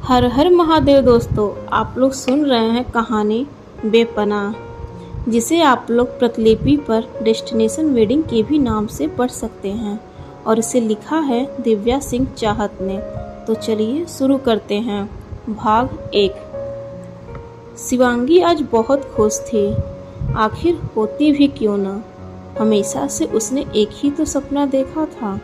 हर हर महादेव दोस्तों, आप लोग सुन रहे हैं कहानी बेपनाह, जिसे आप लोग प्रतिलिपि पर डेस्टिनेशन वेडिंग के भी नाम से पढ़ सकते हैं और इसे लिखा है दिव्या सिंह चाहत ने। तो चलिए शुरू करते हैं। भाग 1। शिवांगी आज बहुत खुश थी। आखिर होती भी क्यों ना, हमेशा से उसने एक ही तो सपना देखा था,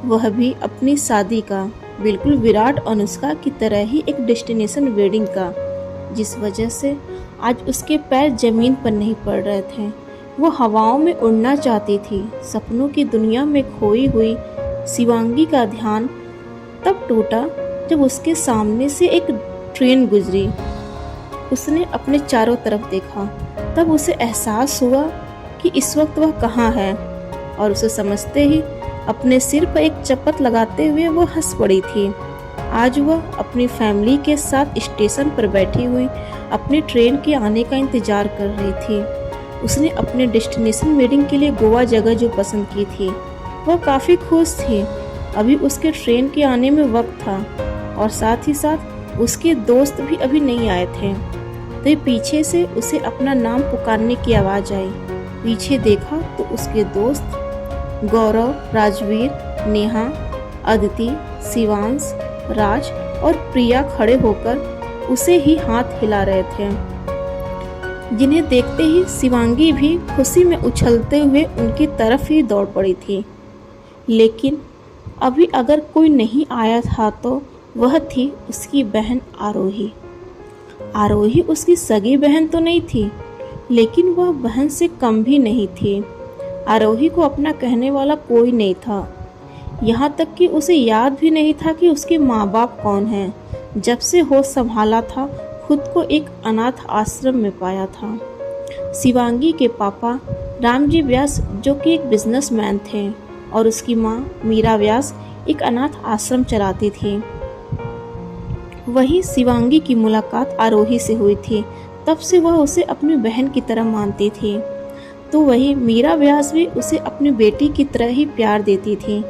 वह भी अपनी शादी का, बिल्कुल विराट अनुष्का की तरह ही एक डेस्टिनेशन वेडिंग का, जिस वजह से आज उसके पैर जमीन पर नहीं पड़ रहे थे। वो हवाओं में उड़ना चाहती थी। सपनों की दुनिया में खोई हुई शिवांगी का ध्यान तब टूटा जब उसके सामने से एक ट्रेन गुजरी। उसने अपने चारों तरफ देखा, तब उसे एहसास हुआ कि इस वक्त वह कहाँ है, और उसे समझते ही अपने सिर पर एक चपत लगाते हुए वो हंस पड़ी थी। आज वह अपनी फैमिली के साथ स्टेशन पर बैठी हुई अपनी ट्रेन के आने का इंतजार कर रही थी। उसने अपने डेस्टिनेशन वेडिंग के लिए गोवा जगह जो पसंद की थी, वह काफ़ी खुश थी। अभी उसके ट्रेन के आने में वक्त था और साथ ही साथ उसके दोस्त भी अभी नहीं आए थे। तो पीछे से उसे अपना नाम पुकारने की आवाज़ आई। पीछे देखा तो उसके दोस्त गौरव, राजवीर, नेहा, अदिति, शिवांश, राज और प्रिया खड़े होकर उसे ही हाथ हिला रहे थे, जिन्हें देखते ही शिवांगी भी खुशी में उछलते हुए उनकी तरफ ही दौड़ पड़ी थी। लेकिन अभी अगर कोई नहीं आया था तो वह थी उसकी बहन आरोही। आरोही उसकी सगी बहन तो नहीं थी, लेकिन वह बहन से कम भी नहीं थी। आरोही को अपना कहने वाला कोई नहीं था, यहाँ तक कि उसे याद भी नहीं था कि उसके माँ बाप कौन हैं। जब से होश संभाला था, खुद को एक अनाथ आश्रम में पाया था। शिवांगी के पापा रामजी व्यास जो कि एक बिजनेसमैन थे, और उसकी माँ मीरा व्यास एक अनाथ आश्रम चलाती थी। वहीं शिवांगी की मुलाकात आरोही से हुई थी। तब से वह उसे अपनी बहन की तरह मानती थी, तो वही मीरा व्यास भी उसे अपनी बेटी की तरह ही प्यार देती थी।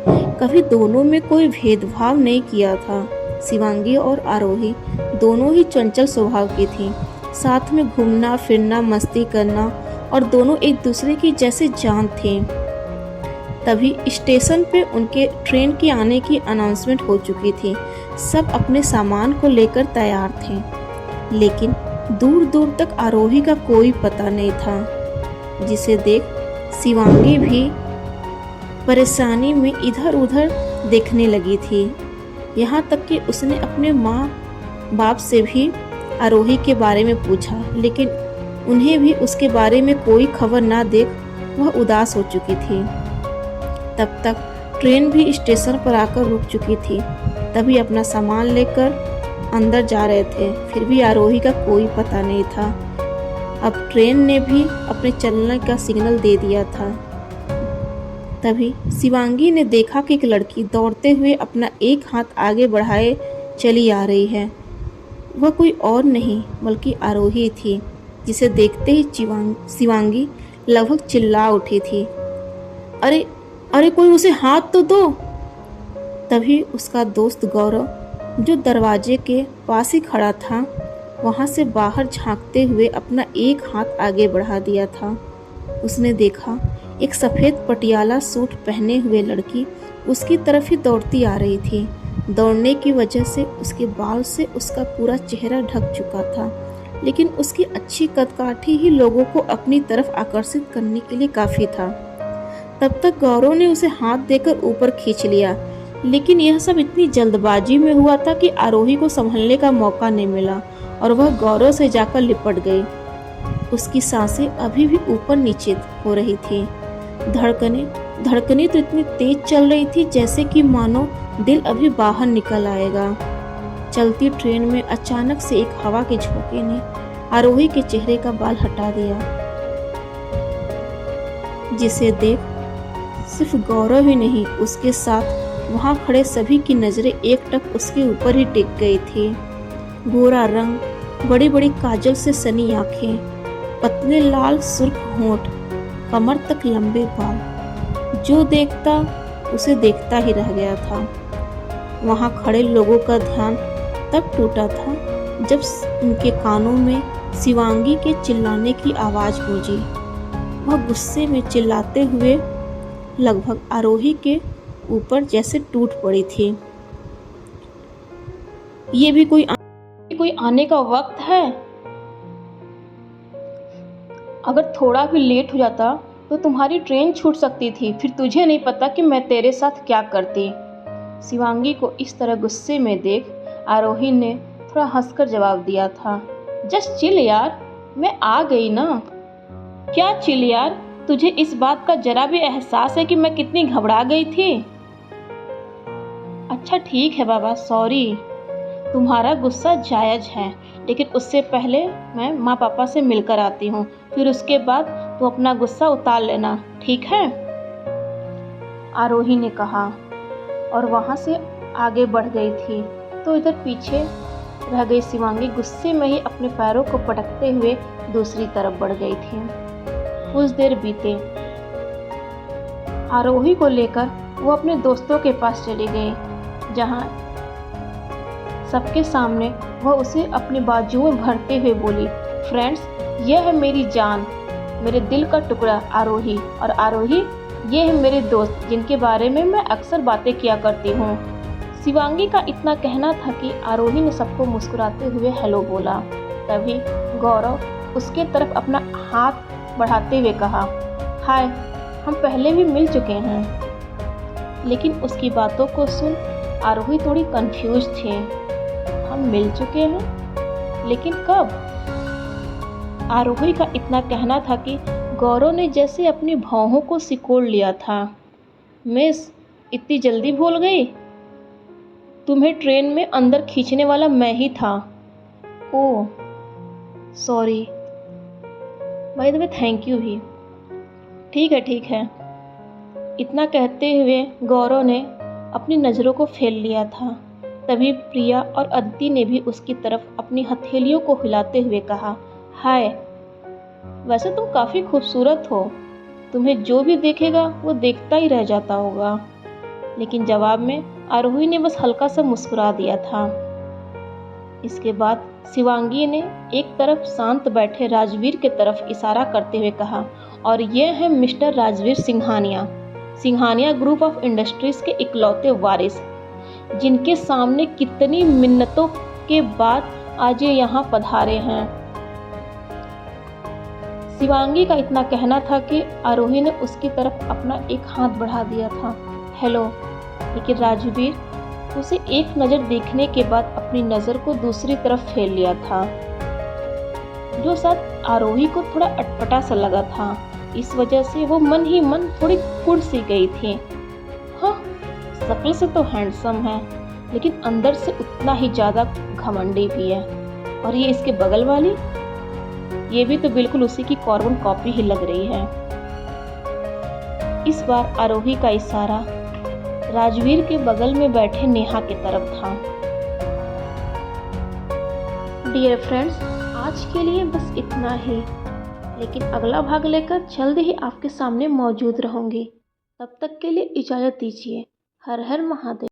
कभी दोनों में कोई भेदभाव नहीं किया था। शिवांगी और आरोही दोनों ही चंचल स्वभाव की थी, साथ में घूमना फिरना, मस्ती करना, और दोनों एक दूसरे की जैसे जान थे। तभी स्टेशन पे उनके ट्रेन के आने की अनाउंसमेंट हो चुकी थी। सब अपने सामान को लेकर तैयार थे, लेकिन दूर दूर तक आरोही का कोई पता नहीं था, जिसे देख शिवांगी भी परेशानी में इधर उधर देखने लगी थी। यहाँ तक कि उसने अपने माँ बाप से भी आरोही के बारे में पूछा, लेकिन उन्हें भी उसके बारे में कोई खबर ना देख वह उदास हो चुकी थी। तब तक ट्रेन भी स्टेशन पर आकर रुक चुकी थी। तभी अपना सामान लेकर अंदर जा रहे थे, फिर भी आरोही का कोई पता नहीं था। अब ट्रेन ने भी अपने चलने का सिग्नल दे दिया था। तभी शिवांगी ने देखा कि एक लड़की दौड़ते हुए अपना एक हाथ आगे बढ़ाए चली आ रही है। वह कोई और नहीं बल्कि आरोही थी, जिसे देखते ही शिवांगी लगभग चिल्ला उठी थी, अरे अरे कोई उसे हाथ तो दो। तभी उसका दोस्त गौरव, जो दरवाजे के पास ही खड़ा था, वहां से बाहर झांकते हुए अपना एक हाथ आगे बढ़ा दिया था। उसने देखा एक सफ़ेद पटियाला सूट पहने हुए लड़की उसकी तरफ ही दौड़ती आ रही थी। दौड़ने की वजह से उसके बाल से उसका पूरा चेहरा ढक चुका था, लेकिन उसकी अच्छी कदकाठी ही लोगों को अपनी तरफ आकर्षित करने के लिए काफ़ी था। तब तक गौरव ने उसे हाथ देकर ऊपर खींच लिया, लेकिन यह सब इतनी जल्दबाजी में हुआ था कि आरोही को संभलने का मौका नहीं मिला और वह गौरव से जाकर लिपट गई। उसकी सांसें अभी भी ऊपर नीचे हो रही थी। धड़कनें तो इतनी तेज चल रही थी जैसे कि मानो दिल अभी बाहर निकल आएगा। चलती ट्रेन में अचानक से एक हवा के झोंके ने आरोही के चेहरे का बाल हटा दिया, जिसे देख सिर्फ गौरव ही नहीं, उसके साथ वहां खड़े सभी की नजरें एकटक उसके ऊपर ही टिक गई थी। गोरा रंग, बड़ी बड़ी काजल से सनी आंखें, पतले लाल सुर्ख होंठ, कमर तक लंबे बाल। जो देखता उसे देखता ही रह गया था। वहां खड़े लोगों का ध्यान तब टूटा था जब उनके कानों में शिवांगी के चिल्लाने की आवाज़ गूंजी। वह गुस्से में चिल्लाते हुए लगभग आरोही के ऊपर जैसे टूट पड़ी थी। ये भी कोई आने का वक्त है। अगर थोड़ा भी लेट हो जाता तो तुम्हारी ट्रेन छूट सकती थी, फिर तुझे नहीं पता कि मैं तेरे साथ क्या करती। शिवांगी को इस तरह गुस्से में देख आरोही ने थोड़ा हंसकर जवाब दिया था, जस्ट चिल यार, मैं आ गई ना। क्या चिल यार, तुझे इस बात का जरा भी एहसास है कि मैं कितनी घबरा गई थी। अच्छा ठीक है बाबा, सॉरी, तुम्हारा गुस्सा जायज है, लेकिन उससे पहले मैं माँ पापा से मिलकर आती हूँ, फिर उसके बाद तो अपना गुस्सा उतार लेना, ठीक है, आरोही ने कहा और वहाँ से आगे बढ़ गई थी। तो इधर पीछे रह गई शिवांगी गुस्से में ही अपने पैरों को पटकते हुए दूसरी तरफ बढ़ गई थी। कुछ देर बीते, आरोही को लेकर वो अपने दोस्तों के पास चली गई, जहाँ सबके सामने वह उसे अपनी बाजुओं में भरते हुए बोली, फ्रेंड्स, यह है मेरी जान, मेरे दिल का टुकड़ा आरोही, और आरोही ये है मेरे दोस्त जिनके बारे में मैं अक्सर बातें किया करती हूँ। शिवांगी का इतना कहना था कि आरोही ने सबको मुस्कुराते हुए हेलो बोला। तभी गौरव उसके तरफ अपना हाथ बढ़ाते हुए कहा, हाय, हम पहले भी मिल चुके हैं। लेकिन उसकी बातों को सुन आरोही थोड़ी कंफ्यूज थी। हम मिल चुके हैं, लेकिन कब? आरोही का इतना कहना था कि गौरव ने जैसे अपनी भौहों को सिकोड़ लिया था। मिस, इतनी जल्दी भूल गई? तुम्हें ट्रेन में अंदर खींचने वाला मैं ही था। Oh sorry, by the way thank you भी। ठीक है। इतना कहते हुए गौरव ने अपनी नज़रों को फेर लिया था। तभी प्रिया और अदिति ने भी उसकी तरफ अपनी हथेलियों को हिलाते हुए कहा, हाय, वैसे तुम काफ़ी खूबसूरत हो, तुम्हें जो भी देखेगा वो देखता ही रह जाता होगा। लेकिन जवाब में आरोही ने बस हल्का सा मुस्कुरा दिया था। इसके बाद शिवांगी ने एक तरफ शांत बैठे राजवीर के तरफ इशारा करते हुए कहा, और ये है mister Rajveer Singhania, Singhania group of industries के इकलौते वारिस, जिनके सामने कितनी मिन्नतों के बाद आज ये यहाँ पधारे हैं। शिवांगी का इतना कहना था कि आरोही ने उसकी तरफ अपना एक हाथ बढ़ा दिया था, हेलो, लेकिन राजवीर उसे एक नज़र देखने के बाद अपनी नज़र को दूसरी तरफ फेर लिया था, जो शायद आरोही को थोड़ा अटपटा सा लगा था। इस वजह से वो मन ही मन थोड़ी कुड़ सी गई थी। हाँ, शक्ल से तो हैंडसम है, लेकिन अंदर से उतना ही ज़्यादा घमंडी भी है। और ये इसके बगल वाली, ये भी तो बिल्कुल उसी की कार्बन कॉपी ही लग रही है। इस बार आरोही का इशारा राजवीर के बगल में बैठे नेहा की तरफ था। डियर फ्रेंड्स, आज के लिए बस इतना ही, लेकिन अगला भाग लेकर जल्द ही आपके सामने मौजूद रहूंगी। तब तक के लिए इजाज़त दीजिए। हर हर महादेव।